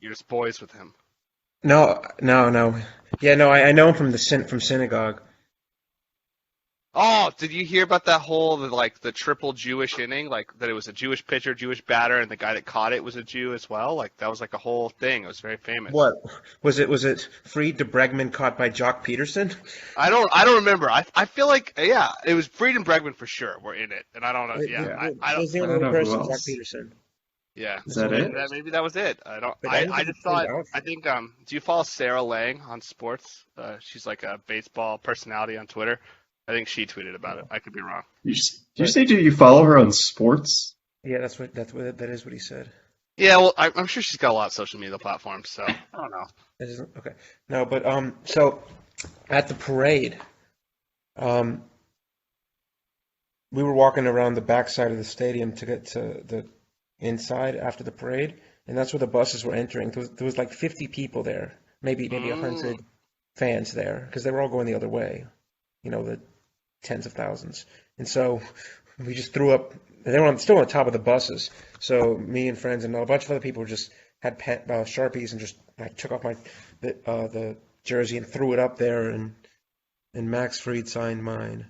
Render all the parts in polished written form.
You're just boys with him. No, no, no. Yeah, no, I know him from synagogue. Oh, did you hear about that whole the triple Jewish inning? Like that it was a Jewish pitcher, Jewish batter, and the guy that caught it was a Jew as well. Like that was like a whole thing. It was very famous. What was it? Was it Fried de Bregman caught by Jock Peterson? I don't remember. I feel like yeah, it was Fried and Bregman for sure were in it, and I don't know. Yeah, Yeah. I It don't. was the I only don't other know who person, Jock else. Peterson. Yeah, Is That's that all I it? know. maybe that was it. I don't. But I didn't just fade thought. out. I think. Do you follow Sarah Lang on sports? She's like a baseball personality on Twitter. I think she tweeted about it. I could be wrong. You say, do you follow her on sports? Yeah, that is what he said. Yeah, well, I'm sure she's got a lot of social media platforms, so I don't know. That isn't okay. No, but so at the parade, um, we were walking around the backside of the stadium to get to the inside after the parade, and that's where the buses were entering. There was like 50 people there, maybe 100 Mm. fans there, because they were all going the other way. The tens of thousands. And so we just threw up. They were still on top of the buses. So me and friends and a bunch of other people just had Sharpies and just I took off the jersey and threw it up there, and Max Fried signed mine.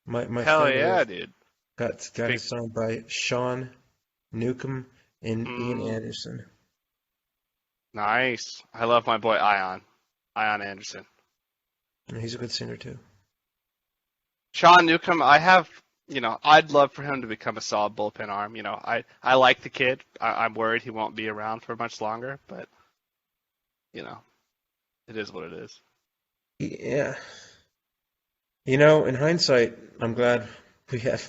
My Hell friend yeah, dude. got Big. it signed by Sean Newcomb and Ian Mm. Anderson. Nice. I love my boy Ion Anderson. And he's a good singer too. Sean Newcomb, I'd love for him to become a solid bullpen arm. I like the kid. I'm worried he won't be around for much longer, but, it is what it is. Yeah. In hindsight, I'm glad we got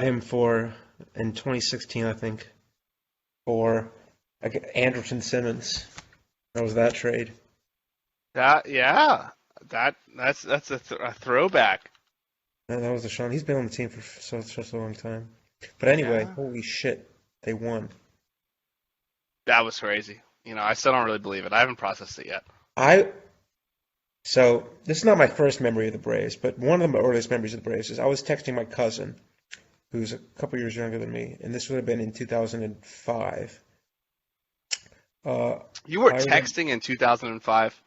him in 2016, I think, for Anderson Simmons. That was that trade. Yeah, that's a throwback. That was the Sean. He's been on the team for such a long time. But anyway, Yeah, holy shit, they won. that was crazy. I still don't really believe it. I haven't processed it yet. I So this is not my first memory of the Braves, but one of the earliest memories of the Braves is I was texting my cousin, who's a couple years younger than me, and this would have been in 2005. Uh, You were I remember texting in 2005.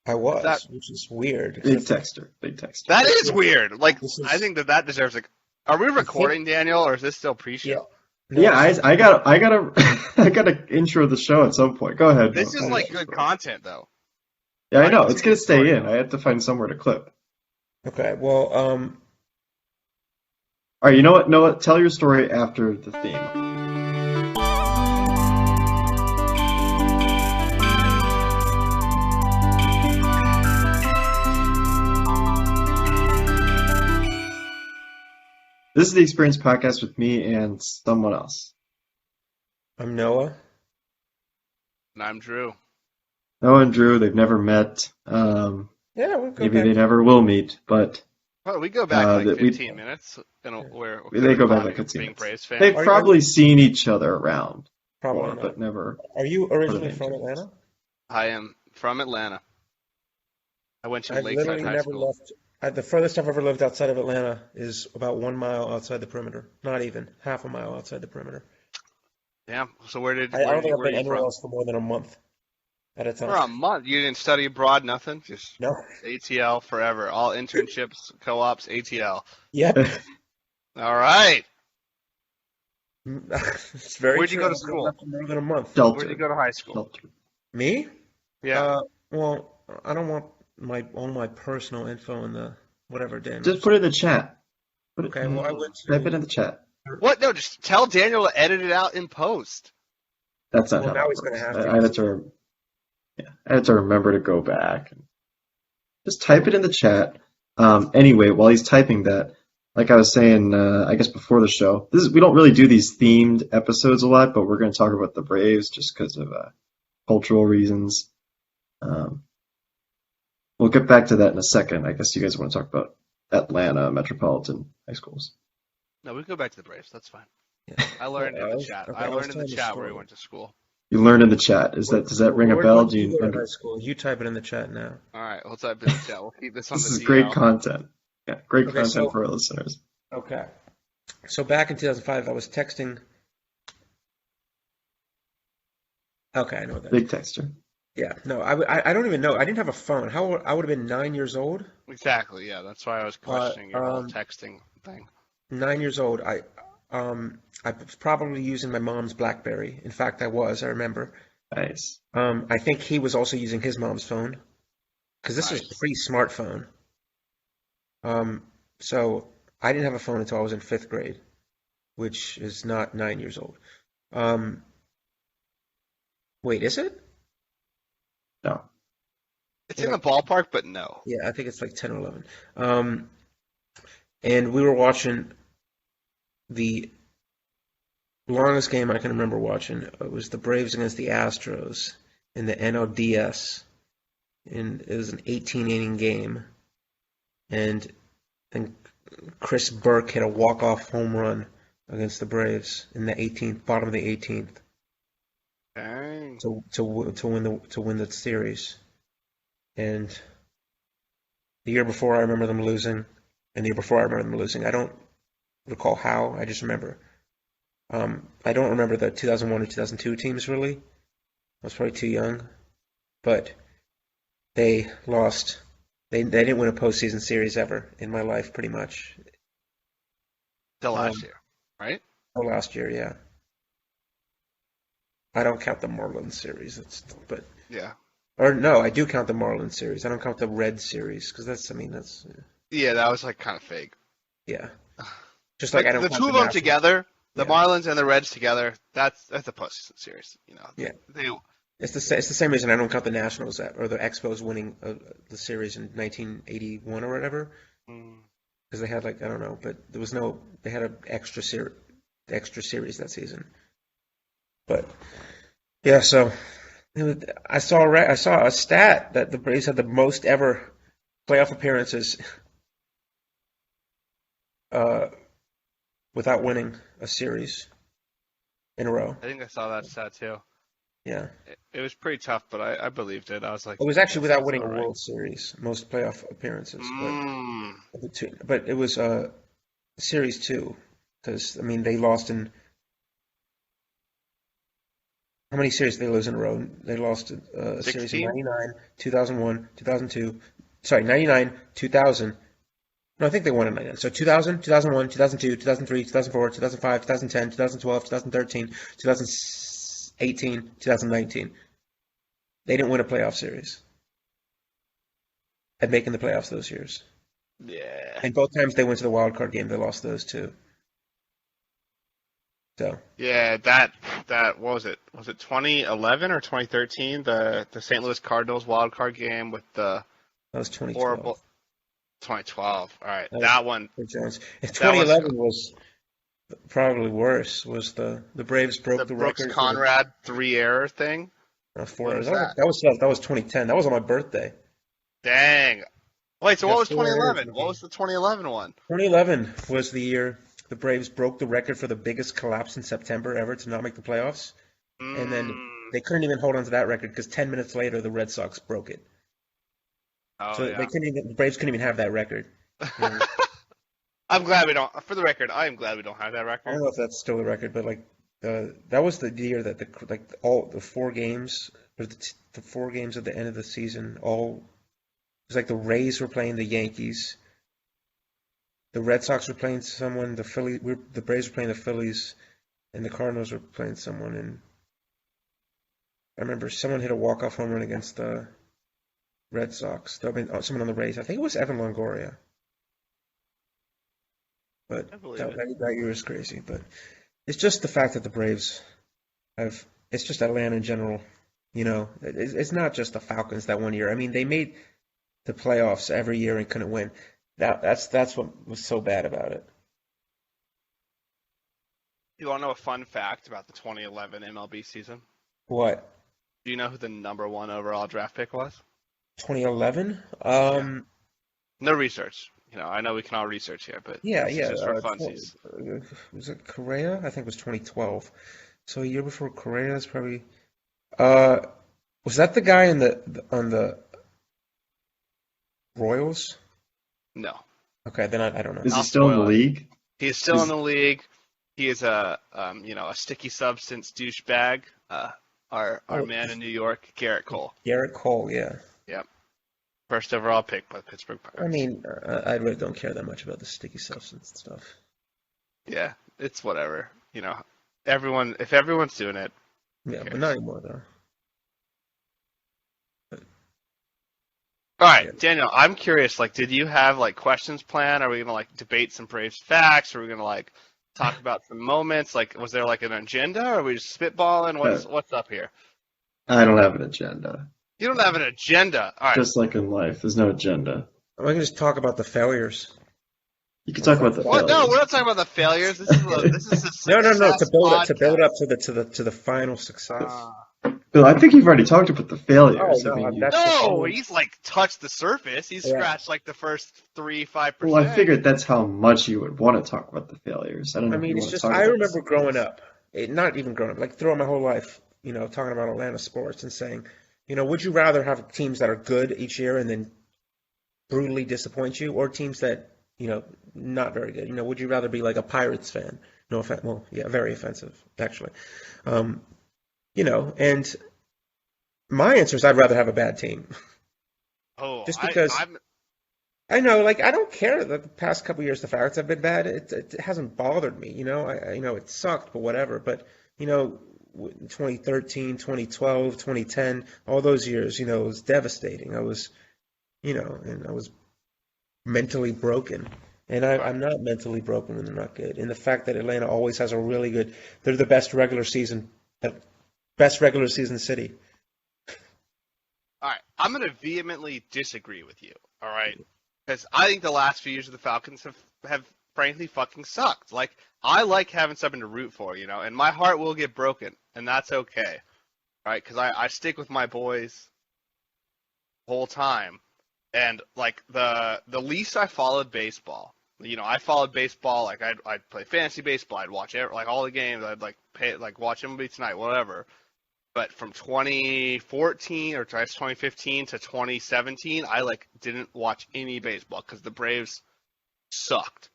I That was, which is weird. Big texter. Big texter. that is weird. Like This I is, think that deserves like. Are we I think, recording, Daniel, or is this still yeah, pre-show? no, Yeah, this is, I gotta I gotta intro the show at some point. Go ahead, This bro. is oh, like Finish your good story. content, though. Yeah, All I right, know. It's continue gonna your story, stay in. though. I have to find somewhere to clip. okay. Well, All right, you know what? Know what? Tell your story after the theme. This is the Experience Podcast with me and someone else. I'm Noah. And I'm Drew. Noah and Drew, they've never met. Yeah, we'll go Maybe they back. never will meet, but Oh, we go back like that we 15 minutes. Yeah. Where they we're go back bonding like over 15 being minutes. Braves They've fans. Are you seen each other around probably before, not? but never Are you put it originally into from it. Atlanta? I am from Atlanta. I went to I've Lakeside literally High never School. left. The furthest I've ever lived outside of Atlanta is about 1 mile outside the perimeter. Not even half a mile outside the perimeter. Damn. So where did I where don't did you, think I've where are been you anywhere from? else for more than a month at a For time. a month. You didn't study abroad, nothing. Just No. ATL forever. All internships, co-ops, ATL. Yep. All right. It's very Where'd you true. go to I've been school? left for more than a month. Where'd you Shelter. go to high school? Shelter. Me? Yeah. Well, I don't want my personal info in the whatever, Just Daniels. put it in the chat. Okay, well, I went Type it to. in the chat. What? No, just tell Daniel to edit it out in post. That's not Well, how now that he's going to works. have I to had because to, yeah, I had to remember to go back. Just type it in the chat. Anyway, while he's typing that, like I was saying, I guess before the show, we don't really do these themed episodes a lot, but we're going to talk about the Braves just because of cultural reasons. Um, we'll get back to that in a second. I guess you guys want to talk about Atlanta metropolitan high schools. No, we go back to the Braves. That's fine. yeah. I Well, learned in the chat. I I was learned in the telling the chat where he story. went to school. You learned in the chat. Does that ring a Where bell? did Do you you go to high school? You type it in the chat now. All right, we'll type in the chat. We'll keep this on This the is great DL. content. Yeah, great Okay, content so for our listeners. okay, so back in 2005, I was texting. Okay, I know what that Big is. texter. Yeah, no, I don't even know. I didn't have a phone. I would have been 9 years old. Exactly. Yeah, that's why I was Uh, questioning your whole um, texting thing. 9 years old. I was probably using my mom's BlackBerry. In fact, I was. I remember. Nice. I think he was also using his mom's phone because this was Nice. pre-smartphone. Um, so I didn't have a phone until I was in fifth grade, which is not 9 years old. Um, wait, is it? No. It's Think in the like ballpark, but no. Yeah, I think it's like 10 or 11. Um, and we were watching the longest game I can remember watching. It was the Braves against the Astros in the NLDS, and it was an 18 inning game. And then Chris Burke hit a walk-off home run against the Braves in the 18th, bottom of the 18th, Dang. to win the series. And the year before, I remember them losing, and the year before, I remember them losing. I don't recall how. I just remember. I don't remember the 2001 or 2002 teams really. I was probably too young, but they lost. They didn't win a postseason series ever in my life, pretty much. The last Um, year, right? last year, yeah. I don't count the Marlins series. But Yeah. or no, I do count the Marlins series. I don't count the Red series because that's, I mean, that's Yeah, that was like kind of fake. yeah. Just like But I don't the count two the of them Nationals. together, the Yeah, Marlins and the Reds together, that's a postseason series. yeah. They It's the same reason I don't count the Nationals or the Expos winning the series in 1981 or whatever. mm, Because they had like I don't know, but they had an extra series that season. But yeah, so I saw a stat that the Braves had the most ever playoff appearances uh, without winning a series in a row. I think I saw that stat too. Yeah, It was pretty tough, but I believed it. I was like, it was actually that without sounds winning about a right. World Series, most playoff appearances, Mm, but it was series two because I mean they lost in how many series did they lose in a row? They lost a series in 16? 99, 2001, 2002. Sorry, 99, 2000. No, I think they won in 99. So 2000, 2001, 2002, 2003, 2004, 2005, 2010, 2012, 2013, 2018, 2019. They didn't win a playoff series at making the playoffs those years. Yeah. And both times they went to the wild card game, they lost those too. So Yeah, that what was it? Was it 2011 or 2013? The St. Louis Cardinals wild card game with the that was 2012. horrible 2012. All right, That was that one. for Jones. If That one's 2011 was probably worse, was the Braves broke the the Brooks record for the Conrad three error thing. four When errors. was that? That was 2010. That was on my birthday. Dang. Wait, so We what got was four errors 2011? in the What game. was the 2011 one? 2011 was the year the Braves broke the record for the biggest collapse in September ever to not make the playoffs, and then Mm. they couldn't even hold on to that record because 10 minutes later the Red Sox broke it. Oh So yeah. the Braves couldn't even have that record. You know, I'm glad we don't. For the record, I am glad we don't have that I record. don't know if that's still the record, but like that was the year that all the four games or the four games at the end of the season all it was like the Rays were playing the Yankees, the Red Sox were playing someone, the Braves were playing the Phillies, and the Cardinals were playing someone. And I remember someone hit a walk-off home run against the Red Sox. I mean, someone on the Rays. I think it was Evan Longoria, but I believe that, it. that, that year was crazy. But it's just the fact that the Braves have. It's just Atlanta in general. You know, it's not just the Falcons that one year. I mean, they made the playoffs every year and couldn't win. That's what was so bad about it. You want to know a fun fact about the 2011 MLB season? What? Do you know who the number one overall draft pick was? 2011? Yeah. No research. I know we can all research here, but Yeah, this is yeah. just for funsies. Was it Correa? I think it was 2012. So a year before Correa is probably. Uh, was that the guy on the Royals? No, Okay, then I don't know. Is he I'll still in the spoil it. league? He is still in Is the league. He is a sticky substance douchebag. Our Oh, man in New York, Garrett Cole. Garrett Cole, yeah. Yep. First overall pick by the Pittsburgh I Pirates. mean, I really don't care that much about the sticky substance stuff. Yeah, it's whatever. If everyone's doing it, who Yeah, but cares? not anymore though. All right, Yeah. Daniel, I'm curious, did you have questions planned? Are we gonna debate some Braves facts? Are we gonna talk about some moments? Was there an agenda? Or are we just spitballing? Uh, What's up here? I don't have an agenda. You don't have an agenda. All right. Just like in life, there's no agenda. I can just talk about the failures. You can talk about the What? No, failures. we're not talking about the failures. This is a No, no, no. success To build podcast. up to the final success. Bill, I think you've already talked about the failures. Oh, no, I mean, that's- No, he's touched the surface. He's Yeah. scratched the first 3-5%. well, I figured that's how much you would want to talk about the failures. I don't know I if mean, you it's want just to talk I about remember this. growing up, not even growing up, throughout my whole life, talking about Atlanta sports and saying, would you rather have teams that are good each year and then brutally disappoint you, or teams that not very good? Would you rather be like a Pirates fan? No offense. Well, yeah, very offensive actually. And my answer is I'd rather have a bad team. Oh, Just because I'm I know, I don't care that the past couple years the Pirates have been bad. It hasn't bothered me, I it sucked, but whatever. But 2013, 2012, 2010, all those years, it was devastating. I was, and I was mentally broken. And I'm not mentally broken when they're not good. And the fact that Atlanta always has a really good, they're the best regular season city. all right. I'm gonna vehemently disagree with you. All right, because I think the last few years of the Falcons have frankly fucking sucked. I like having something to root for, and my heart will get broken, and that's okay. All right, because I stick with my boys the whole time, and the least I followed baseball. I followed baseball. I'd play fantasy baseball. I'd watch all the games. I'd watch MLB Tonight, whatever. But from 2014 or 2015 to 2017, I didn't watch any baseball because the Braves sucked.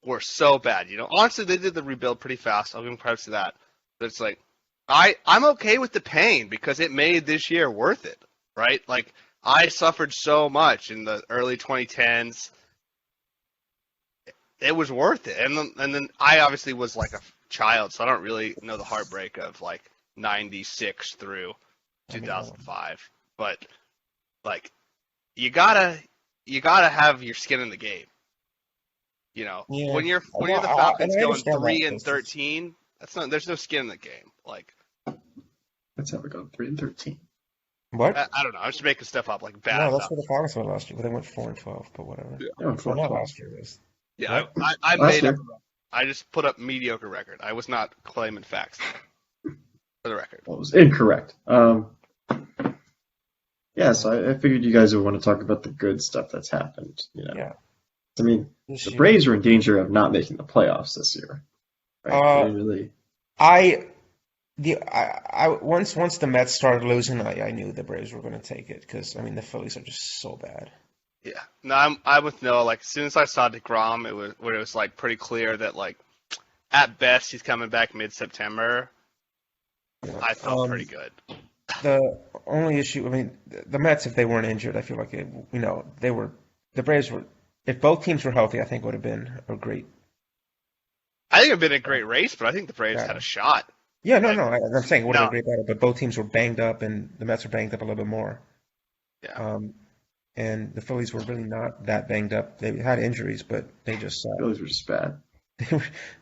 Were so bad. Honestly, they did the rebuild pretty fast. I'll give them credit to that. But it's I'm okay with the pain because it made this year worth it, right? I suffered so much in the early 2010s. It was worth it. And then I obviously was a child, so I don't really know the heartbreak of 96 through 2005. But you gotta have your skin in the game. Yeah. When you're the And Falcons I going understand 3-13, there's no skin in the game. Let's have it go 3-13. What? I don't know. I'm just making stuff up bad. No, that's where the Falcons went last year. But they went 4-12, but whatever. Yeah, Well, not last year. It was. Yeah, I Last made year. up. I just put up mediocre record. I was not claiming facts for the record. Well, it was incorrect. Yeah, so I figured you guys would want to talk about the good stuff that's happened. Yeah. I mean, This the year. Braves were in danger of not making the playoffs this year. Right? They really. Once the Mets started losing, I knew the Braves were going to take it because the Phillies are just so bad. Yeah. No, I'm with Noah. As soon as I saw DeGrom, it was pretty clear that at best he's coming back mid-September. I felt pretty good. The only issue, the Mets, if they weren't injured, I feel like the Braves were. If both teams were healthy, I think it would have been a great. I think it'd been a great race, but I think the Braves Yeah. had a shot. Yeah, no. I'm saying it would have No. been a great battle, but both teams were banged up, and the Mets were banged up a little bit more. Yeah. And the Phillies were really not that banged up. They had injuries, but they just Phillies were just bad.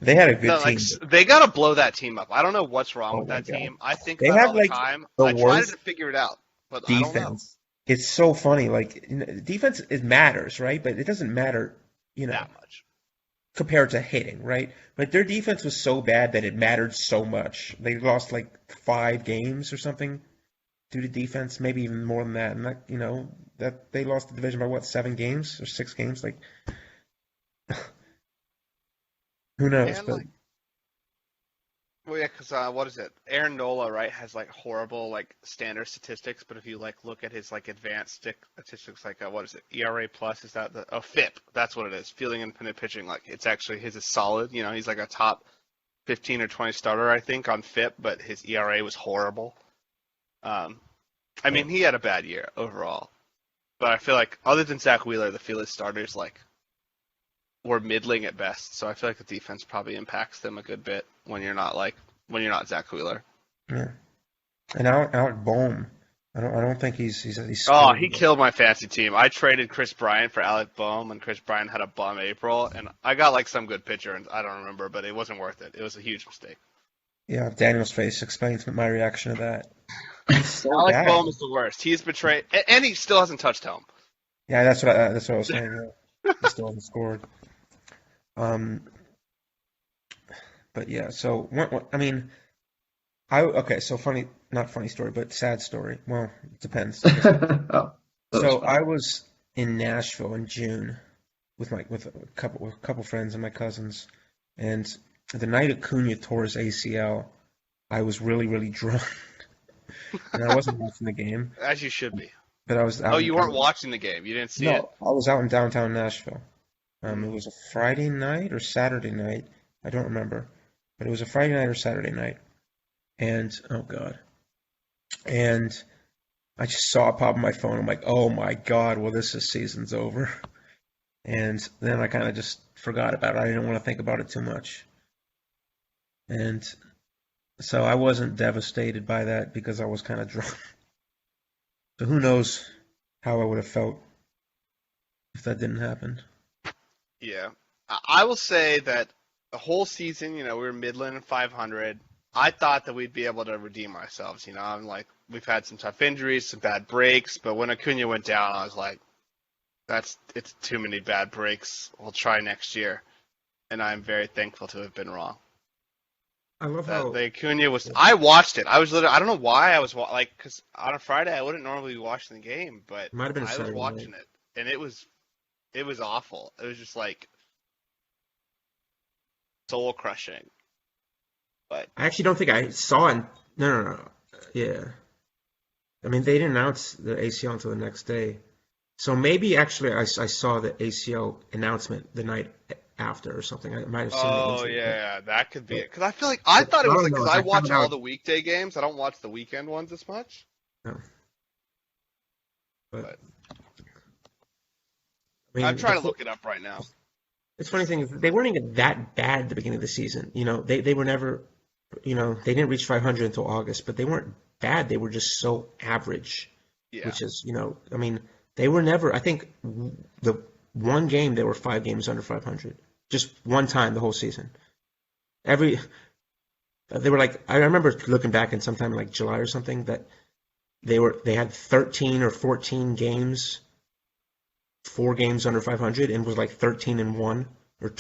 they had a good No, team. they gotta blow that team up. I don't know what's wrong Oh with my that God. team. I think They about it have, all the time. the I tried worst to figure it out, but I don't know. Defense. It's so funny. Defense, it matters, right? But it doesn't matter, That much. compared to hitting, right? But their defense was so bad that it mattered so much. They lost 5 games or something due to defense, maybe even more than that. And that they lost the division by 7 games or 6 games? Who knows? And But well, yeah, because what is it? Aaron Nola, right, has horrible standard statistics, but if you look at his advanced statistics, what is it? ERA plus, is that the FIP? That's what it is. Fielding independent pitching, it's actually his is solid. He's a top 15 or 20 starter, I think, on FIP, but his ERA was horrible. I mean, he had a bad year overall, but I feel like other than Zach Wheeler, the Phillies starters were middling at best. So I feel like the defense probably impacts them a good bit when you're not Zach Wheeler. Yeah. And Alec Boehm, I don't think he's Oh, scored he yet. killed my fantasy team. I traded Chris Bryant for Alec Boehm, and Chris Bryant had a bum April, and I got like some good pitcher, and I don't remember, but it wasn't worth it. It was a huge mistake. Yeah, Daniel's face explains my reaction to that. He's so Alec bad. Boehm is the worst. He's betrayed, and he still hasn't touched home. Yeah, that's what I was saying. Yeah. He still hasn't scored. But yeah, so I mean, okay, so funny, not funny story, but sad story. Well, it depends. Oh, that was So fun. I was in Nashville in June with a couple friends and my cousins, and the night Acuna tore his ACL, I was really really drunk, and I wasn't watching the game, As you should be. but I was Oh, out. you weren't watching the game. You didn't see it. No, I was out in downtown Nashville. It was a Friday night or Saturday night. I don't remember, but it was a Friday night or Saturday night, and oh god, and I just saw it pop on my phone. I'm like, oh my god, well season's over. And then I kind of just forgot about it. I didn't want to think about it too much. And so I wasn't devastated by that because I was kind of drunk. So who knows how I would have felt if that didn't happen. Yeah. I will say that the whole season, we were Midland and 500. I thought that we'd be able to redeem ourselves. I'm like, we've had some tough injuries, some bad breaks, but when Acuna went down, I was like, it's too many bad breaks. We'll try next year. And I'm very thankful to have been wrong. I love how The Acuna was. I watched it. I was literally. I don't know why I was because on a Friday I wouldn't normally be watching the game, but it might have been a I was Saturday watching night. it, and it was awful. It was just like soul crushing. But I actually don't think I saw it. No. Yeah. I mean, they didn't announce the ACL until the next day. So maybe actually I saw the ACL announcement the night after or something. I might have seen the oh injury. yeah, that could be it. Because I feel like I thought it I was don't like know. because If I I watch found all out, the weekday games. I don't watch the weekend ones as much. no. But But I mean, I'm trying to look it up right now. it's funny thing is they weren't even that bad at the beginning of the season. They were never, they didn't reach 500 until August, but they weren't bad. They were just so average, Yeah. which is, I mean, they were never. I think the one game they were 5 games under 500, just one time the whole season. They were like, I remember looking back in sometime in like July or something that they had 13 or 14 games, 4 games under 500, and was like 13-1 or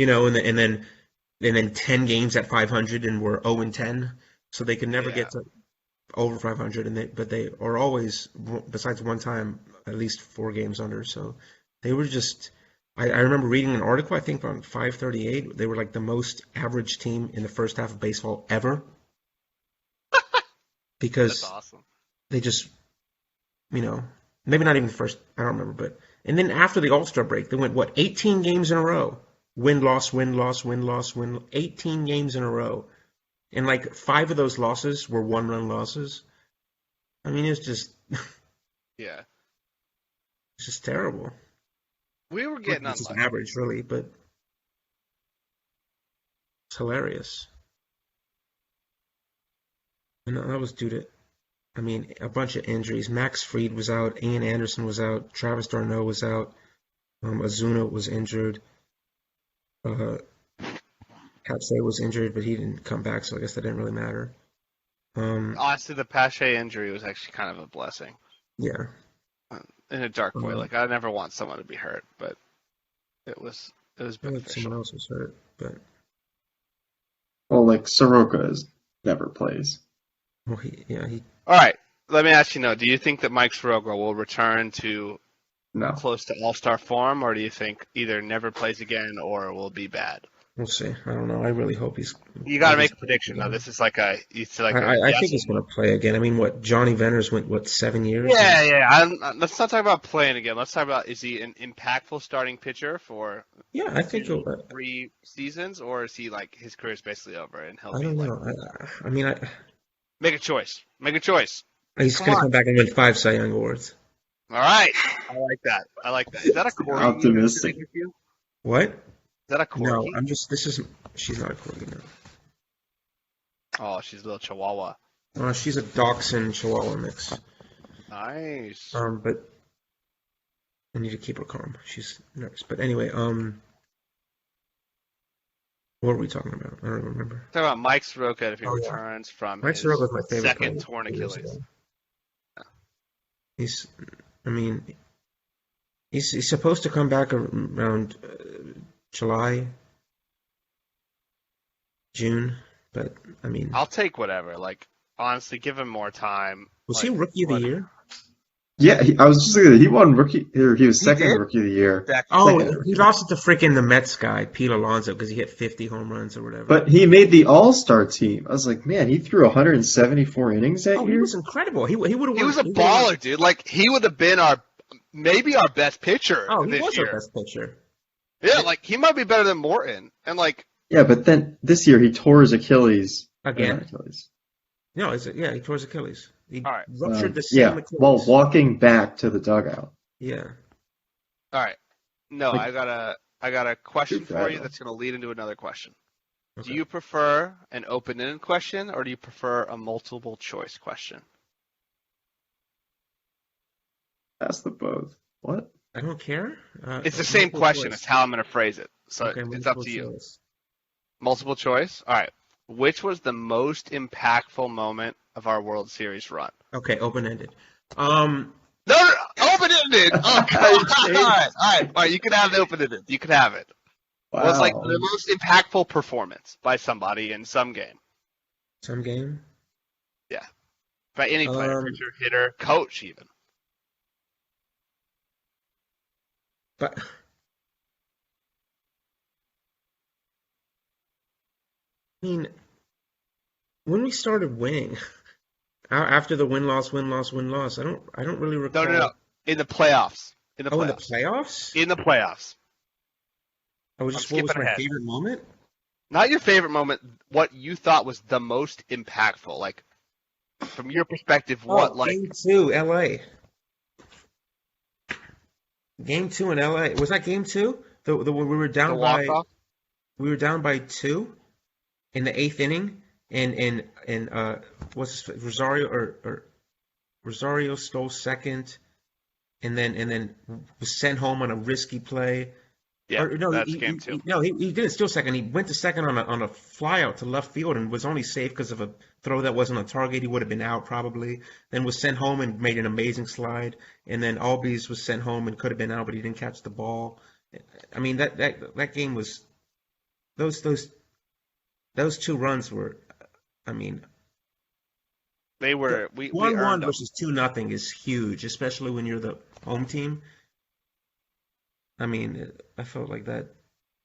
and then 10 games at 500 and were 0-10, so they could never Yeah. get to over 500, but they are always, besides one time, at least 4 games under. So they were just. I remember reading an article, I think on 538, they were like the most average team in the first half of baseball ever That's because awesome. they just, maybe not even the first, I don't remember, but, and then after the All-Star break, they went, 18 games in a row? Win, loss, win, loss, win, loss, win, 18 games in a row. And like 5 of those losses were one-run losses. I mean, it's just Yeah. terrible. We were getting It's just unlucky. average, really, but it's hilarious. And that was due to, I mean, a bunch of injuries. Max Fried was out, Ian Anderson was out, Travis d'Arnaud was out, Azuna was injured, Pache was injured, but he didn't come back, so I guess that didn't really matter. Honestly, the Pache injury was actually kind of a blessing Yeah. in a dark way. Um, Like I never want someone to be hurt, but it was I think beneficial. someone else was hurt, but Well, like Soroka never plays. well, he All right, let me ask you now: do you think that Mike Soroka will return to No. close to All-Star form, or do you think either never plays again or will be bad? we'll see. I don't know. I really hope he's. You got to make a prediction. Now, this is like a yes I think he's or going no. to play again. I mean, Johnny Venner's went 7 years? Yeah. Let's not talk about playing again. Let's talk about is he an impactful starting pitcher for Yeah, I think he'll. 3 seasons, or is he like his career is basically over and he'll I be don't like know. I mean, Make a choice. Make a choice. He's Come going to on. come back and win 5 Cy Young Awards. All right. I like that. I like that. Is that a corgi? Optimistic. Is What? that a No, corgi? she's not a corgi, no. Oh, she's a little chihuahua. She's a dachshund Chihuahua mix. Nice. But I need to keep her calm. She's nervous. But anyway, what were we talking about? I don't even remember. Talk about Mike Soroka if he Oh, yeah. returns from Mike his Soroka's my favorite second player. torn Achilles. He's supposed to come back around July, June, but I mean, I'll take whatever. Like, honestly, give him more time. was Like, he Rookie of the what- Year? Yeah, I was just looking at it. He won rookie, or he was He second did? rookie of the year. Oh, Second. he lost it to freaking the Mets guy, Pete Alonso, because he hit 50 home runs or whatever. But he made the All-Star team. I was like, man, he threw 174 innings that he year. was incredible. He would have. He was a baller, dude. Like, he would have been maybe our best pitcher Oh, he this was year. our best pitcher. Yeah, like, he might be better than Morton. And, like, Yeah, but then this year he tore his Achilles. Again? Not Achilles. No, he tore his Achilles. He All right. ruptured the same Yeah, Achilles. while walking back to the dugout. Yeah. all right. No, Like- I got a question Good for guy, you though. that's going to lead into another question. Okay. Do you prefer an open-ended question or do you prefer a multiple choice question? Ask the both. What? I don't care. It's the same multiple question. choice. It's how I'm going to phrase it. So Okay, it's up multiple to you. choice. Multiple choice? All right. Which was the most impactful moment of our World Series run? Okay, open-ended. No, open-ended. Oh, come on. All right. You can have it open-ended. You can have it. Wow. Was like the most impactful performance by somebody in some game. Some game. By any player, pitcher, hitter, coach, even. But I mean, when we started winning, after the win-loss, I don't really recall. No. In the playoffs. In the Oh, in the playoffs. playoffs? In the playoffs. What was skipping my ahead. favorite moment? Not your favorite moment, what you thought was the most impactful. Like, from your perspective, Game 2, LA. Game 2 in LA. Was that game 2? The we were the down by walk-off? 2 in the 8th inning, and Rosario stole second, and then was sent home on a risky play. Yeah, Or, no, that's game 2. he didn't steal second. He went to second on a fly out to left field and was only safe because of a throw that wasn't on target. He would have been out probably. Then was sent home and made an amazing slide. And then Albies was sent home and could have been out, but he didn't catch the ball. I mean, that game was those 2 runs were. I mean, They were we 1-1 earned them. versus 2-0 is huge, especially when you're the home team. I mean, I felt like that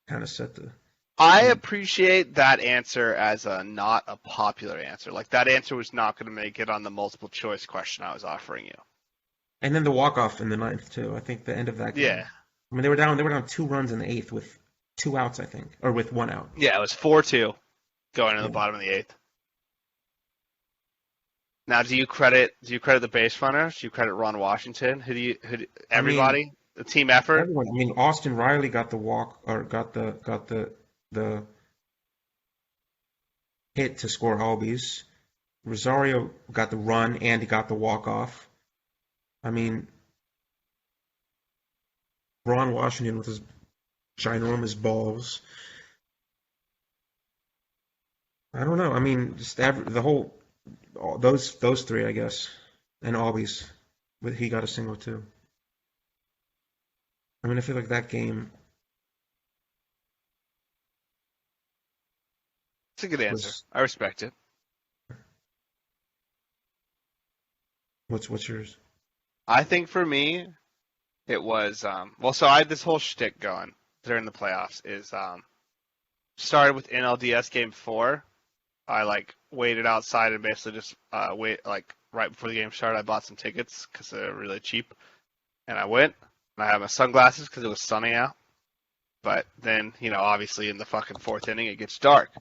kind of set the. I appreciate that answer as not a popular answer. Like, that answer was not going to make it on the multiple choice question I was offering you. And then the walk-off in the 9th too. I think the end of that game. Yeah. I mean, they were down 2 runs in the 8th with 2 outs, I think, or with 1 out. Yeah, it was 4-2 going to the Yeah. bottom of the 8th. Now, do you credit the base runners? Do you credit Ron Washington? Everybody? The team effort? Everyone. I mean, Austin Riley got the walk or got the hit to score Albies. Rosario got the run and he got the walk-off. I mean, Ron Washington with his ginormous balls. I don't know. I mean, just those 3, I guess, and Albies, but he got a single too. I mean, I feel like that game. It's a good answer. Was- I respect it. What's yours? I think for me, it was so I had this whole shtick going during the playoffs. Is started with NLDS Game 4. I waited outside and basically just wait right before the game started. I bought some tickets because they're really cheap, and I went. And I had my sunglasses because it was sunny out. But then, obviously in the fucking 4th inning it gets dark.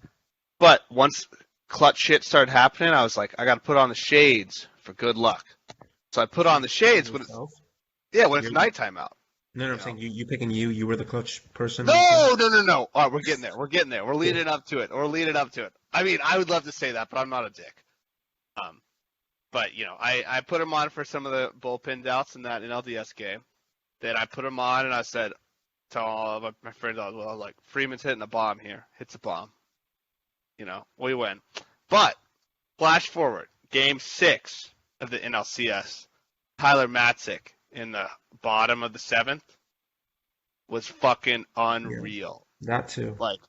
But once clutch shit started happening, I was like, I got to put on the shades for good luck. So I put on the shades when it's You're- nighttime out. No, You I'm know? saying you picking you were the clutch person. No. All right, we're getting there. We're leading up to it. I mean, I would love to say that, but I'm not a dick. But I put him on for some of the bullpen doubts in that NLDS game. Then I put him on and I said to all of my friends, I was like, Freeman's hitting a bomb here. Hits a bomb. We win. But flash forward, Game 6 of the NLCS, Tyler Matzik in the bottom of the 7th was fucking unreal. That too. Like,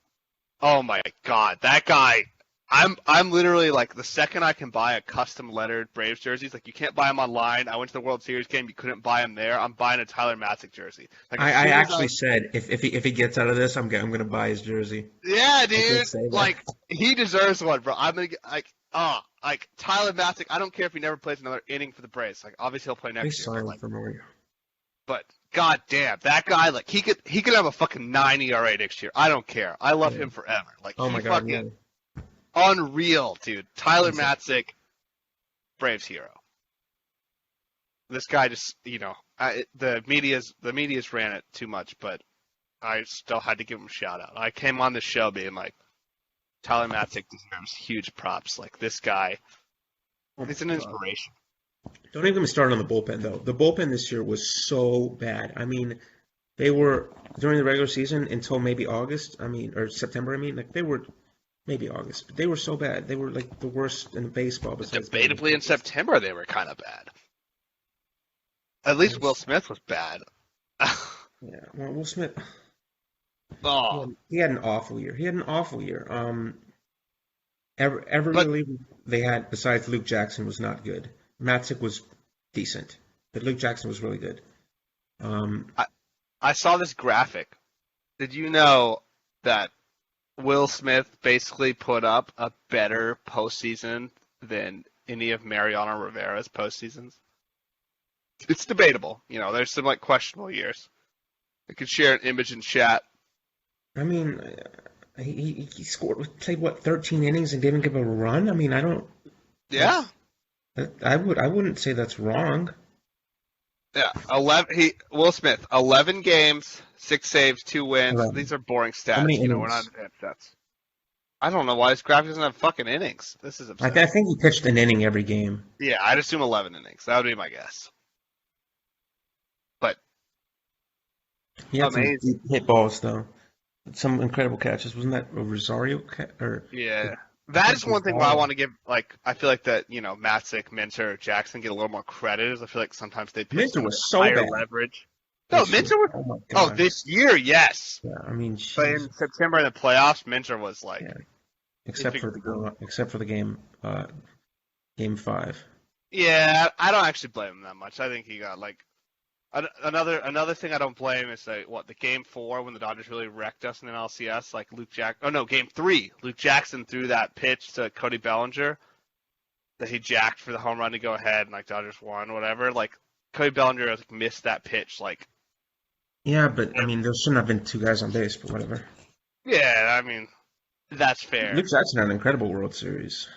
oh my god, that guy. I'm literally like, the second I can buy a custom lettered Braves jerseys, like you can't buy them online. I went to the World Series game, you couldn't buy them there. I'm buying a Tyler Matzik jersey. Like, I actually said if he gets out of this, I'm gonna buy his jersey. Yeah, dude. Like, he deserves one, bro. I'm gonna get like Tyler Matzik. I don't care if he never plays another inning for the Braves. Like, obviously he'll play next year. But god damn, that guy, like, he could have a fucking 9 ERA next year. I don't care. I love him forever. Like, oh my god, fucking unreal, dude. Tyler Matzik, Braves hero. This guy just, the media's ran it too much, but I still had to give him a shout out. I came on the show being like, Tyler Matzik deserves huge props. Like, this guy, he's an inspiration. Don't even get me started on the bullpen, though. The bullpen this year was so bad. I mean, they were, during the regular season until maybe August, or September, like, they were, maybe August, but they were so bad. They were, like, the worst in baseball. Debatably in September, they were kind of bad. At least Will Smith was bad. Yeah, well, Will Smith, oh. he had an awful year. Every reliever they had besides Luke Jackson was not good. Matzik was decent, but Luke Jackson was really good. I saw this graphic. Did you know that Will Smith basically put up a better postseason than any of Mariano Rivera's postseasons? It's debatable. There's some like questionable years. I could share an image in chat. I mean, he played 13 innings and didn't give a run. I mean, I don't. Yeah. I wouldn't say that's wrong. Yeah, Will Smith, 11 games, 6 saves, 2 wins. 11. These are boring stats. How many innings? We're not advanced stats. I don't know why this graphic doesn't have fucking innings. This is upsetting. I think he pitched an inning every game. Yeah, I'd assume 11 innings. That would be my guess. But he had some deep hit balls though. Some incredible catches. Wasn't that a Rosario yeah. That is one thing where I want to give, like, I feel like that, Matzik, Minter, Jackson get a little more credit. Is I feel like sometimes they pitch Minter was so higher bad. Leverage. No, Minter was. Oh, this year, yes. Yeah, I mean, but in September in the playoffs, Minter was like. Yeah. Except for the game, Game 5. Yeah, I don't actually blame him that much. I think he got like. Another thing I don't blame is the Game 4 when the Dodgers really wrecked us in the LCS, like Game 3, Luke Jackson threw that pitch to Cody Bellinger that he jacked for the home run to go ahead and like Dodgers won, whatever. Like Cody Bellinger missed that pitch, like. Yeah, but I mean there shouldn't have been 2 guys on base, but whatever. Yeah, I mean that's fair. Luke Jackson had an incredible World Series.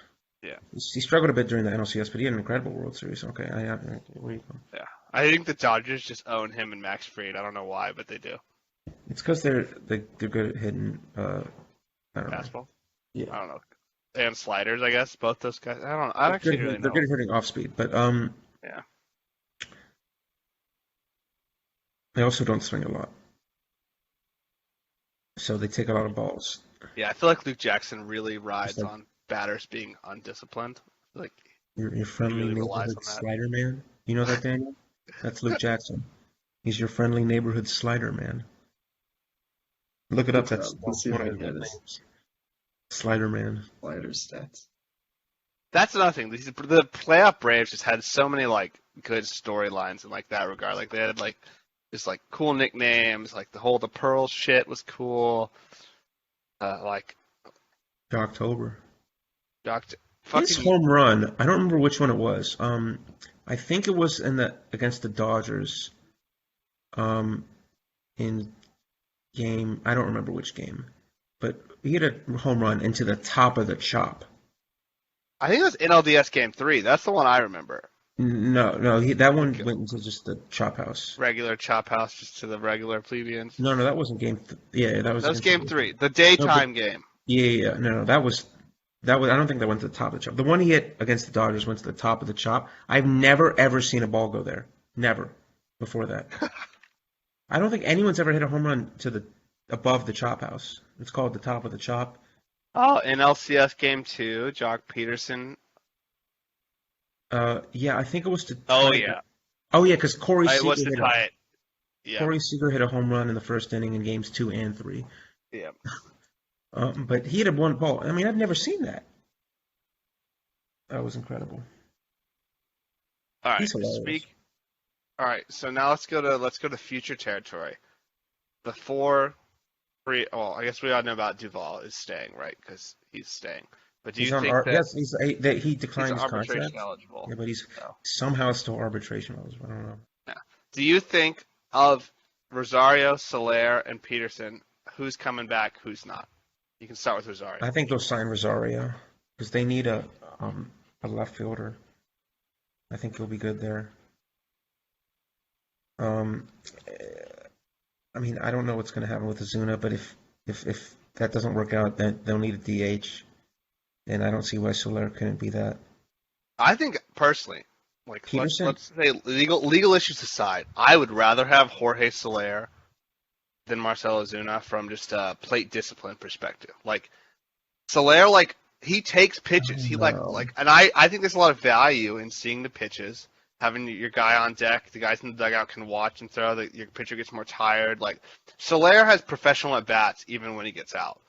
Yeah. He struggled a bit during the NLCS, but he had an incredible World Series. Okay, where you go? Yeah. I think the Dodgers just own him and Max Fried. I don't know why, but they do. It's because they're good at hitting. I don't fastball. Know. Yeah. I don't know. And sliders, I guess. Both those guys. I don't know. I actually really know. They're good at hitting off speed, but yeah. They also don't swing a lot, so they take a lot of balls. Yeah, I feel like Luke Jackson really rides on batters being undisciplined. Like your friendly really neighborhood slider man. You know that, Daniel? That's Luke Jackson. He's your friendly neighborhood slider man. Look it up. That's one of his names. Slider man. Slider stats. That's another thing. The playoff Braves just had so many like good storylines in like that regard. Like they had like just like cool nicknames. Like the Pearl shit was cool. Like October. His home run. I don't remember which one it was. I think it was against the Dodgers. In game, I don't remember which game, but he hit a home run into the top of the chop. I think it was NLDS Game 3. That's the one I remember. No, that one went into just the chop house. Regular chop house, just to the regular plebeians. No, that wasn't yeah, that was That was Game the- 3, the daytime game. Yeah. No, that was. I don't think that went to the top of the chop. The one he hit against the Dodgers went to the top of the chop. I've never ever seen a ball go there. Never before that. I don't think anyone's ever hit a home run to above the chop house. It's called the top of the chop. Oh, NLCS Game 2, Jock Peterson. Yeah, I think it was to. Oh yeah, because Corey it was Seager to tie it. Yeah, Corey Seager hit a home run in the first inning in games 2 and 3. yeah. But he hit one ball. I mean, I've never seen that. That was incredible. All right, He's hilarious. All right, so now let's go to future territory. The 4-3. Well, I guess we all know about Duvall is staying, right? Because he's staying. But do you think that he declined he's his arbitration contract? eligible? Yeah, but he's No. somehow still arbitration eligible. I don't know. Yeah. Do you think of Rosario, Soler, and Peterson, who's coming back, who's not? You can start with Rosario. I think they'll sign Rosario because they need a left fielder. I think he'll be good there. I mean, I don't know what's going to happen with Ozuna, but if that doesn't work out, then they'll need a DH, and I don't see why Soler couldn't be that. I think personally, like Peterson? let's say legal issues aside, I would rather have Jorge Soler than Marcell Ozuna from just a plate discipline perspective. Like Soler, like he takes pitches. He and I think there's a lot of value in seeing the pitches, having your guy on deck, the guys in the dugout can watch and throw. Your pitcher gets more tired. Like Soler has professional at bats even when he gets out.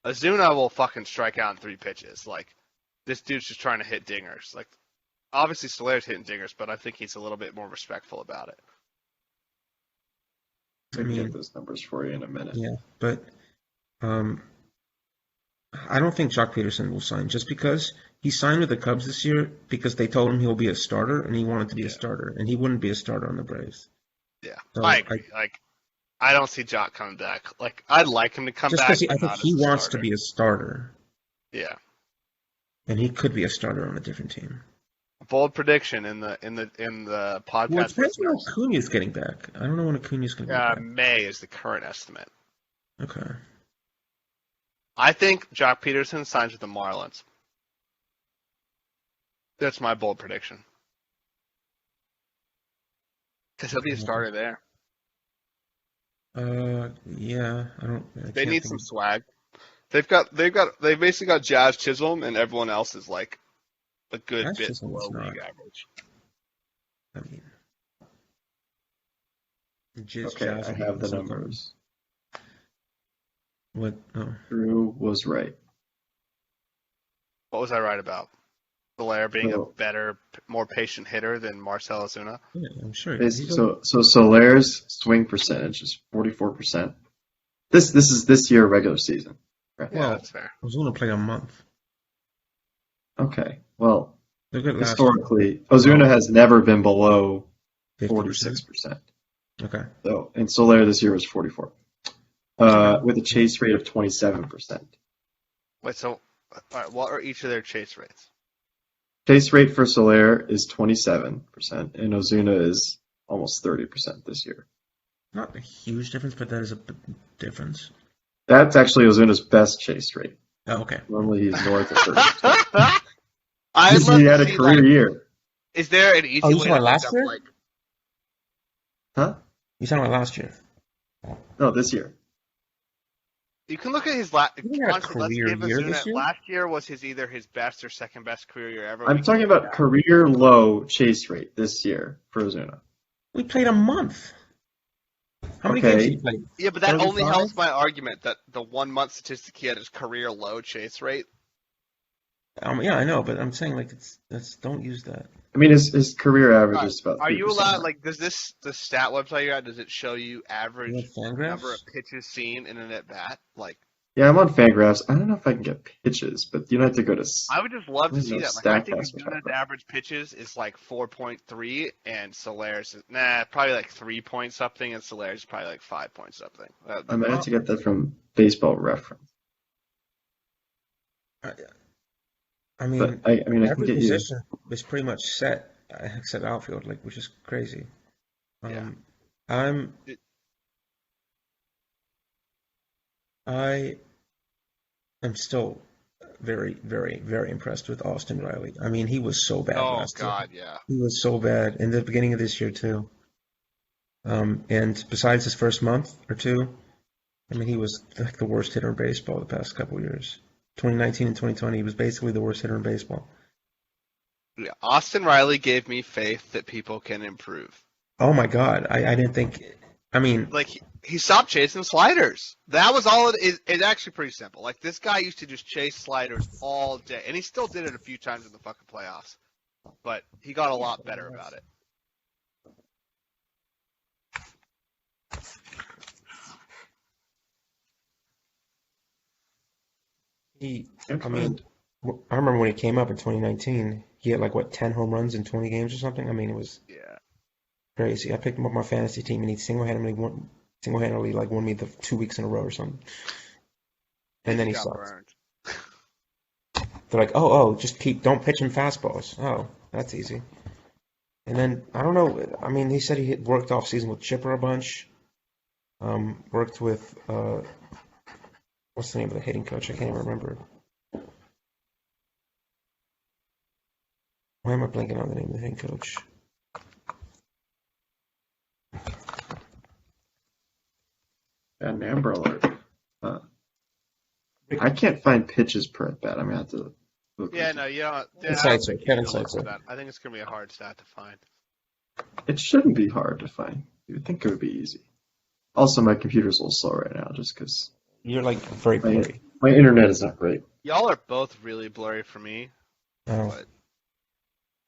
Ozuna will fucking strike out in 3 pitches. Like this dude's just trying to hit dingers. Like obviously Soler's hitting dingers, but I think he's a little bit more respectful about it. I can get those numbers for you in a minute. Yeah, but I don't think Jock Peterson will sign just because he signed with the Cubs this year because they told him he'll be a starter and he wanted to be a starter and he wouldn't be a starter on the Braves. Yeah, So I agree. I don't see Jock coming back. Like I'd like him to come just back. Just because I think he wants to be a starter. Yeah, and he could be a starter on a different team. Bold prediction in the podcast. Well, it depends when Acuna's getting back. I don't know when Acuna's going to be back. May is the current estimate. Okay. I think Jock Peterson signs with the Marlins. That's my bold prediction. Because he'll be a starter there. Yeah, They need some swag. They basically got Jazz Chisholm, and everyone else is like a good bit below league average. I mean, okay, I have the numbers. What? Oh. Drew was right. What was I right about? Soler being a better, more patient hitter than Marcell Ozuna? Yeah, I'm sure. So Soler's swing percentage is 44%. This is this year regular season. Right? Yeah, that's fair. Ozuna played a month. Okay. Well, historically, Ozuna has never been below 46%. Okay. So, and Soler this year was 44. With a chase rate of 27%. Wait, so what are each of their chase rates? Chase rate for Soler is 27%, and Ozuna is almost 30% this year. Not a huge difference, but that is a difference. That's actually Ozuna's best chase rate. Oh, okay. Normally he's north of 30%. He had a career year. Is there an easy way to look last up, year? Huh? You talking about last year? No, this year. You can look at his last year. Last year was either his best or second best career year ever. I'm talking about career low chase rate this year for Ozuna. We played a month. How many games did he play? Yeah, but that only helps my argument that the 1 month statistic he had is career low chase rate. Yeah, I know, but I'm saying don't use that. I mean, his career average is about 3%. Are you allowed, does the stat website you're at, does it show you average number of pitches seen in an at-bat? Yeah, I'm on Fangraphs. I don't know if I can get pitches, but you don't have to go to... I would just love to see that. I think Ozuna's average pitches is 4.3, and Soler's probably 3 point something, and Soler's probably 5 point something. I might have to get that from Baseball Reference. I But mean, I can every get you. position is pretty much set except outfield, like which is crazy. Yeah. Um, I'm It- I am still very, very, very impressed with Austin Riley. I mean, he was so bad oh last year. God, yeah. He was so bad in the beginning of this year too. And besides his first month or two, I mean, he was like the worst hitter in baseball the past couple of years. 2019 and 2020, he was basically the worst hitter in baseball. Yeah. Austin Riley gave me faith that people can improve. Oh my God, I didn't think. I mean, Like he stopped chasing sliders. That was all it is. It's actually pretty simple. Like this guy used to just chase sliders all day, and he still did it a few times in the fucking playoffs. But he got a lot better about it. I mean, I remember when he came up in 2019, he had like what 10 home runs in 20 games or something. I mean, it was Yeah. crazy. I picked him up on my fantasy team, and he single-handedly like won me the 2 weeks in a row or something. And then He he got sucked. burned. They're like, oh, just don't pitch him fastballs. Oh, that's easy. And then I don't know. I mean, he said he had worked off season with Chipper a bunch. Worked with what's the name of the hitting coach? I can't even remember. Why am I blanking on the name of the hitting coach? An Amber Alert. Uh, I can't find pitches per at bat. I'm gonna have to look. Yeah, no, you don't. I Kevin don't Seitzer. think you Kevin need to look Seitzer. for that. I think it's gonna be a hard stat to find. It shouldn't be hard to find. You would think it would be easy. Also, my computer's a little slow right now, just because You're like very my blurry. my internet is not great. Y'all are both really blurry for me, Oh, but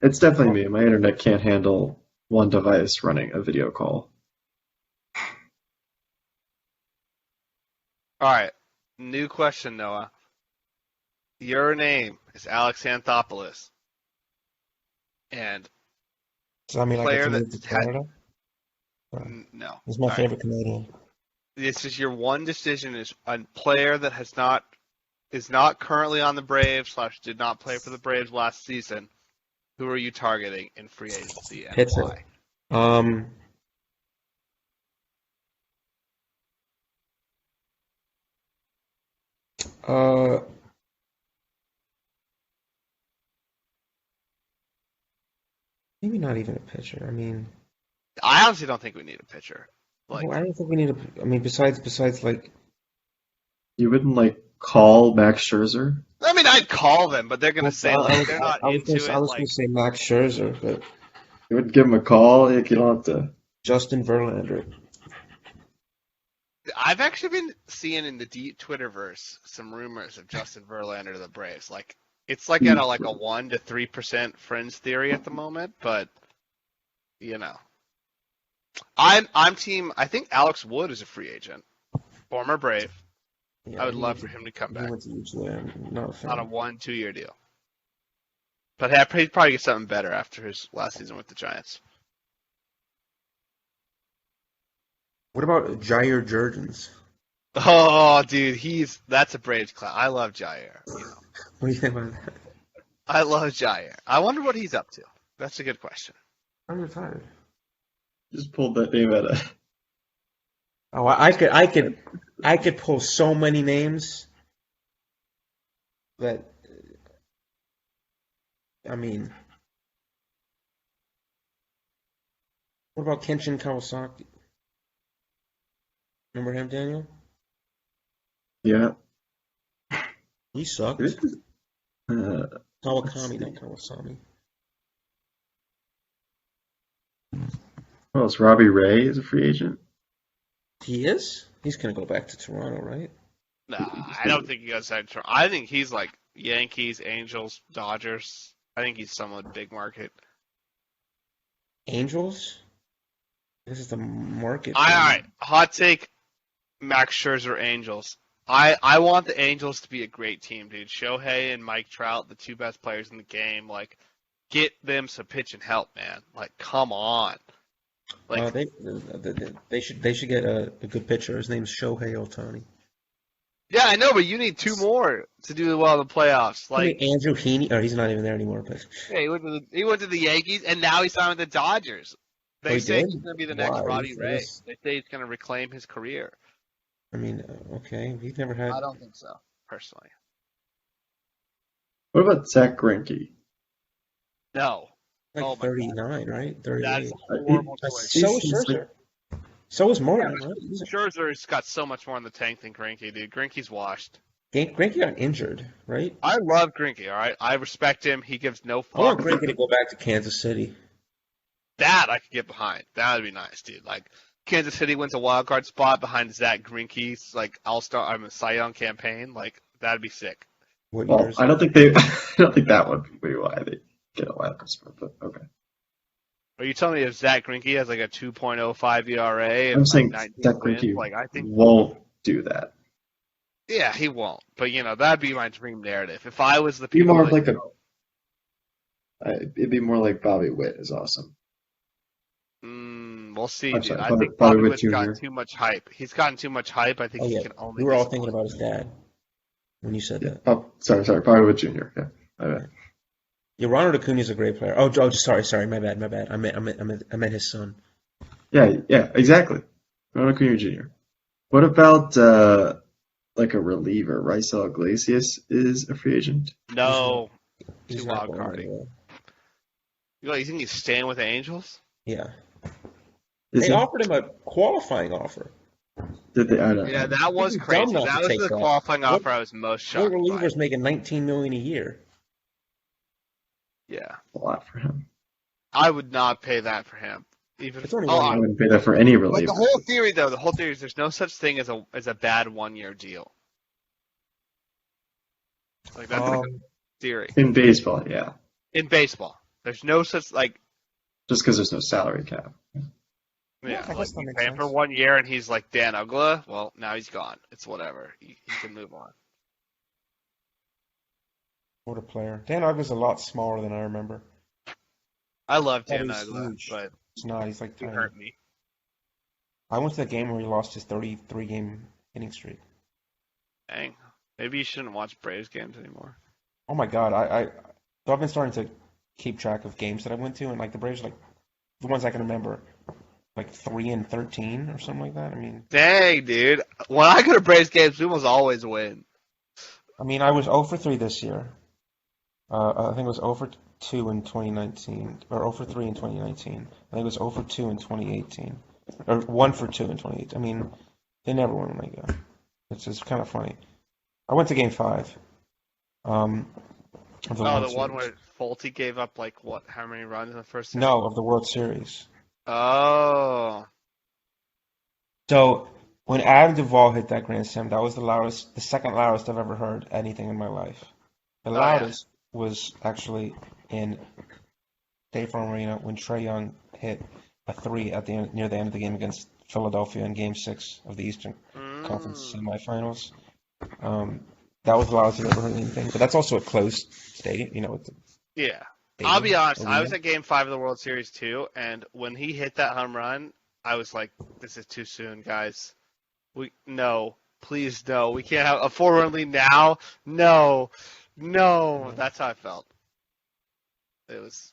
It's definitely me. My internet can't handle one device running a video call. all right. New question, Noah. Your name is Alex Anthopoulos, and does that mean I get player to that move to Canada? no. He's my All right. favorite Canadian. This is your one decision: is a player that is not currently on the Braves / did not play for the Braves last season. Who are you targeting in free agency and Pitcher. why? Uh, maybe not even a pitcher. I mean, I honestly don't think we need a pitcher. Like, I don't think we need a. I mean, besides like, You wouldn't like call Max Scherzer? I mean, I'd call them, but they're gonna say like they're not I was into gonna, I it. was Like, gonna say Max Scherzer, but You would give him a call? Like, you don't have to. Justin Verlander. I've actually been seeing in the deep Twitterverse some rumors of Justin Verlander to the Braves. Like, it's like at a 1 to 3% fringe theory at the moment, but you know, I'm team. I think Alex Wood is a free agent, former Brave. Yeah, I would love for him to come he back went to UCLA. I'm not a fan. on a 1-2 year deal. But he'd probably get something better after his last season with the Giants. What about Jair Jurgens? Oh, dude, that's a Braves clown. I love Jair. You know, What do you think about that? I love Jair. I wonder what he's up to. That's a good question. I'm retired. Just pulled that name out of. Oh, I could pull so many names that, I mean, what about Kenshin Kawasaki? Remember him, Daniel? Yeah. He sucked. Kawakami, not Kawasami. Well, it's Robbie Ray is a free agent. He is? He's gonna go back to Toronto, right? Nah, I don't think he goes out. I think he's like Yankees, Angels, Dodgers. I think he's somewhat big market. Angels? This is the market. All right, hot take: Max Scherzer, Angels. I want the Angels to be a great team, dude. Shohei and Mike Trout, the two best players in the game. Like, get them some pitch and help, man. Like, come on. Like, they should get a good pitcher. His name's Shohei Ohtani. Yeah, I know, but you need 2 more to do well in the playoffs. I mean, Like, Andrew Heaney. Oh, he's not even there anymore. But yeah, he went to the Yankees, and now he's signed with the Dodgers. oh, They he say did. he's going to be the next Why? Roddy Ray. They say he's going to reclaim his career. I mean, okay. He's never had I don't think so, personally. What about Zach Greinke? No. like Oh my God. 39, right? That's 38. a horrible he- choice. So is he's Scherzer. So is Martin, Yeah, right? Scherzer's got so much more in the tank than Greinke, dude. Greinke's washed. Greinke got injured, right? I love Greinke, all right? I respect him. He gives no I want fuck. Greinke to go back to Kansas City. That I could get behind. That would be nice, dude. Like, Kansas City wins a wild card spot behind Zach Greinke's, like, Cy Young campaign. Like, that'd be sick. What Well, years? I don't think that would be why they get a wild card spot, but okay. Are you telling me if Zach Greinke has, like, a 2.05 ERA and I'm saying like 19 Zach wins, Greinke like, I think, won't do that. yeah, he won't. But, that'd be my dream narrative. If I was the Be people more of that, like it'd be more like Bobby Witt is awesome. we'll see, I'm dude. sorry, I Bobby think Bobby Witt Witt's gotten Jr. too much hype. He's gotten too much hype. I think Oh he yeah, can only we were all disappoint. thinking about his dad when you said Yeah. that. Oh, sorry, Bobby Witt Jr. Yeah. Yeah, Ronald Acuna is a great player. Oh, sorry, my bad. I meant his son. Yeah, exactly. Ronald Acuna Jr. What about like a reliever? Raisel Iglesias is a free agent. No. He's Too not wild going carding. anywhere. You think he's staying with the Angels? Yeah, Is they he? offered him a qualifying offer. Did they? I don't Yeah, know. that was He's crazy. dumb not That to was take the that. qualifying What- offer I was most What shocked by. reliever's making $19 million a year? Yeah. A lot for him. I would not pay that for him. Even It's only oh, one I year. wouldn't pay that for any But reliever. the whole theory, though, is there's no such thing as a bad 1-year deal. Like that's like a theory In baseball, yeah. in baseball. There's no such like Just because there's no salary cap. Yeah, I like guess that you makes pay him for sense. 1 year and he's like Dan Ugla. Well, now he's gone. It's whatever. He can move on. What a player. Dan Uggla's a lot smaller than I remember. I love Thought Dan he was Ugla, huge. but He's not. He's like he tiny. hurt me. I went to the game where he lost his 33-game hitting streak. Dang. Maybe you shouldn't watch Braves games anymore. Oh my God, so I've been starting to keep track of games that I went to, and like the Braves, like the ones I can remember, like 3-13 or something like that. I mean, Dang, dude. When I go to Braves games, we almost always win. I was 0 for 3 this year. I think it was 0 for 2 in 2019, or 0 for 3 in 2019. I think it was 0 for 2 in 2018, or 1 for 2 in 2018. I mean, they never win when I go. It's just kind of funny. I went to Game 5. Of the World The one Series. where Fulte gave up like what? How many runs in the first inning? No, of the World Series. Oh. So when Adam Duvall hit that grand slam, that was the second loudest I've ever heard anything in my life. The yeah. loudest was actually in State Farm Arena when Trae Young hit a 3 at the end, near the end of the game against Philadelphia in Game 6 of the Eastern Conference semifinals. That was the loudest I've ever heard anything. But that's also a closed stadium, Yeah. stadium I'll be honest. I arena. was at Game 5 of the World Series too, and when he hit that home run, I was like, "This is too soon, guys. Please no. We can't have a 4-run lead now. No. That's how I felt. It was,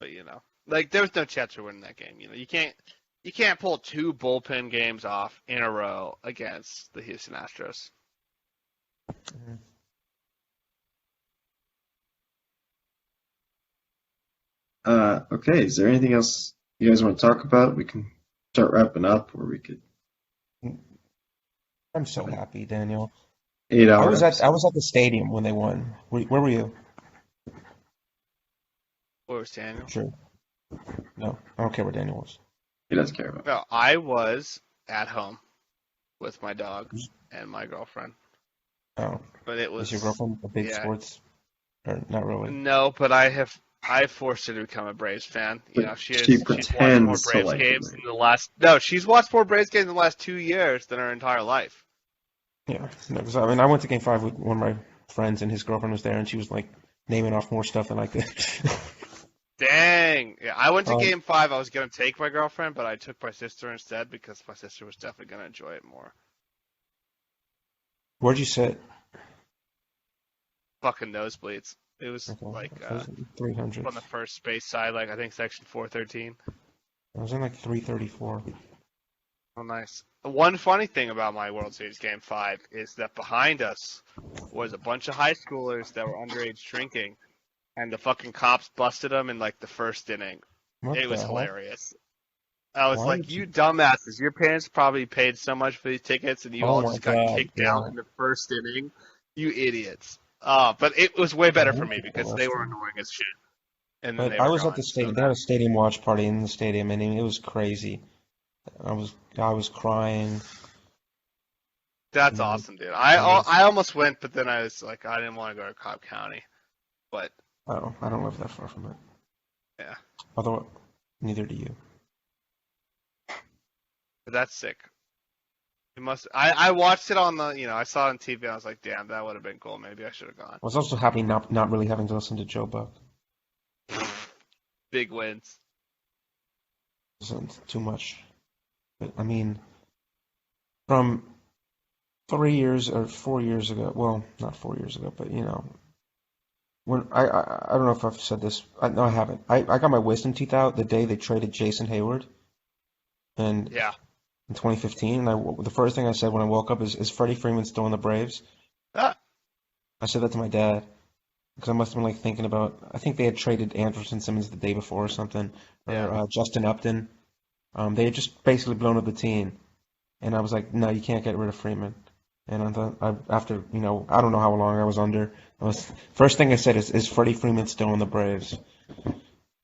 but like there was no chance for winning that game. You can't pull 2 bullpen games off in a row against the Houston Astros. Okay, is there anything else you guys want to talk about? We can start wrapping up, or we could I'm so happy, Daniel. 8 I hours. was at the stadium when they won. Where were you? Where was Daniel? Sure. No, I don't care where Daniel was. He doesn't care about. No, I was at home with my dog and my girlfriend. Oh, But it was was your girlfriend a big yeah. sports? Or not really? No, but I forced her to become a Braves fan. But She's she watched more pretends to Braves like games it. in the last. No, she's watched more Braves games in the last 2 years than her entire life. Yeah, no, 'cause I went to Game 5 with one of my friends, and his girlfriend was there, and she was like naming off more stuff than I could. Dang. Yeah, I went to Um, Game 5. I was gonna take my girlfriend, but I took my sister instead because my sister was definitely gonna enjoy it more. Where'd you sit? Fucking nosebleeds. It was Okay, like I was 300. on the first space side, like I think section 413. I was in like 334. Oh, nice. One funny thing about my World Series Game 5 is that behind us was a bunch of high schoolers that were underage drinking, and the fucking cops busted them in like the first inning. What It the was heck? hilarious. I was Why like, would you? you dumbasses, your parents probably paid so much for these tickets and you Oh all my just got God, kicked yeah. out in the first inning. You idiots. But it was way better for me because they were annoying as shit. And then they But I were was at gone. the So stadium. They had a stadium watch party in the stadium, and it was crazy. I was crying. that's And awesome, dude. it was, I almost went, but then I was like, I didn't want to go to Cobb County. But oh, I don't live that far from it. yeah, Although, neither do you. but that's sick. It must. I watched it on the, I saw it on TV. And I was like, damn, that would have been cool. Maybe I should have gone. I was also happy not really having to listen to Joe Buck. Big wins. It wasn't too much. But I mean, from 3 years or 4 years ago, well, not 4 years ago, but when I don't know if I've said this. No, I haven't. I got my wisdom teeth out the day they traded Jason Hayward, and Yeah. in 2015, and the first thing I said when I woke up is Freddie Freeman still in the Braves? Ah, I said that to my dad because I must have been like thinking about. I think they had traded Anderson Simmons the day before or something, or yeah. Justin Upton. They had just basically blown up the team, and I was like, no, you can't get rid of Freeman. And I thought, after I don't know how long I was under. First thing I said is Freddie Freeman still in the Braves?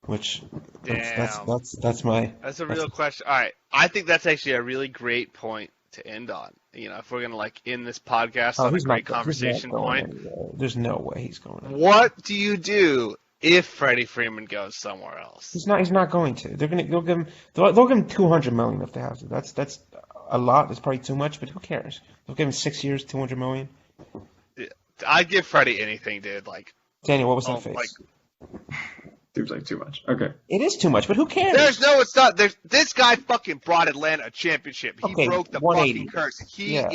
Which Damn. that's my That's a that's real question. All right. I think that's actually a really great point to end on. If we're gonna like end this podcast oh on a he's not great he's not conversation going point, anywhere. There's no way he's going anywhere. what do you do if Freddie Freeman goes somewhere else? He's not going to. They'll give him 200 million if they have to. That's a lot. It's probably too much, but who cares? They'll give him 6 years, 200 million. I'd give Freddie anything, dude. Like, Daniel, what was oh, that face? like Seems like too much. Okay. It is too much, but who cares? it's not. This guy fucking brought Atlanta a championship. He Okay, broke the 180. fucking curse. Yeah.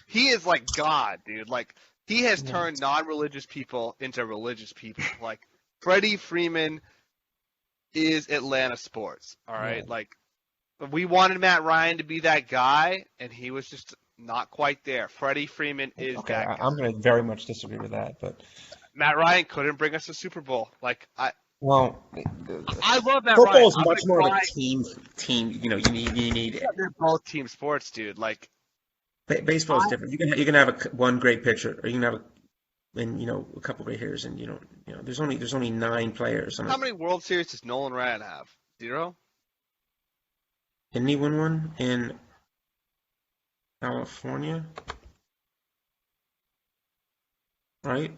He is like God, dude. Like, he has Yeah. turned non-religious people into religious people. Like, Freddie Freeman is Atlanta sports. All right, Yeah. like, we wanted Matt Ryan to be that guy, and he was just not quite there. Freddie Freeman is Okay, that guy. I'm going to very much disagree with that, but Matt Ryan couldn't bring us a Super Bowl. Like, I well, love Matt football Ryan. is I'm much gonna more of cry. a team. You need. They're both team sports, dude. Like, Baseball is different. You can have one great pitcher, or you can have a couple great hitters, and there's only 9 players. how many World Series does Nolan Ryan have? 0? Didn't he win one in California? Right?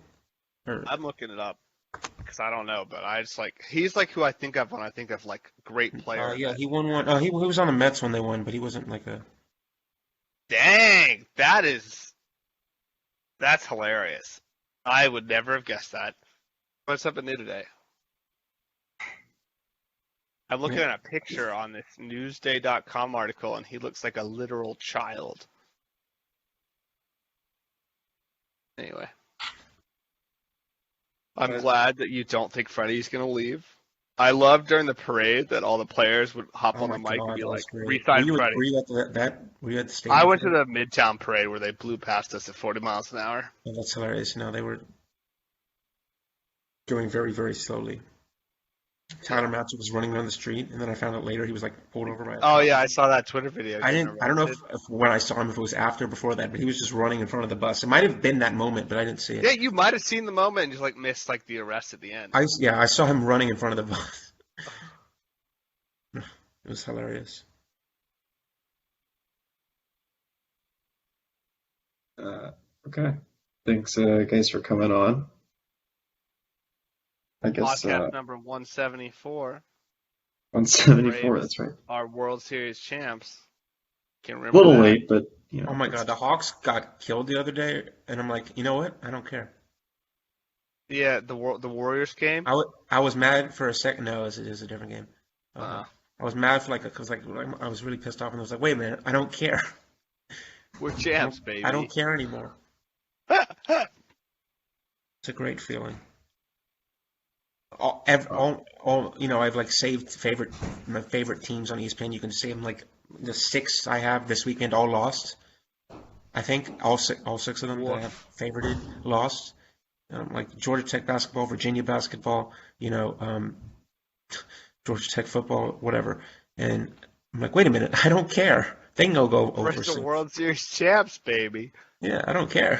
Or I'm looking it up because I don't know, but I just like he's like who I think of when I think of like great player. yeah, he won one. Oh, he was on the Mets when they won, but he wasn't like a. Dang, that's hilarious. I would never have guessed that. What's up new today? I'm looking at a picture on this Newsday.com article, and he looks like a literal child. Anyway, I'm glad that you don't think Freddie's gonna leave. I love during the parade that all the players would hop Oh on the my mic God, and be that like, was great. "Resign Freddie." Were you at Were you at the stadium? I went to the Midtown parade where they blew past us at 40 miles an hour. Oh, that's hilarious. They were going very, very slowly. Tyler Matthew was running down the street, and then I found out later he was like pulled over by a Oh cop. yeah, I saw that Twitter video. I don't know if when I saw him, if it was after or before that, but he was just running in front of the bus. It might have been that moment, but I didn't see it. Yeah, you might have seen the moment and just like missed like the arrest at the end. I saw him running in front of the bus. It was hilarious. Okay. Thanks, guys, for coming on. I guess Podcast number 174. 174. Braves. That's right. Our World Series champs. Can A remember little that. late, but Oh my God, the Hawks got killed the other day, and I'm like, you know what? I don't care. Yeah, the Warriors game. I was mad for a second. No, it is a different game. Uh, I was mad for because I was really pissed off, and I was like, wait a minute, I don't care. We're champs, baby. I don't care anymore. It's a great feeling. I've like saved my favorite teams on ESPN. You can see them like the 6 I have this weekend all lost. I think all six of them that I have favorited lost. Like Georgia Tech basketball, Virginia basketball, Georgia Tech football, whatever. And I'm like, wait a minute, I don't care. They can go over. We're the World Series champs, baby. Yeah, I don't care.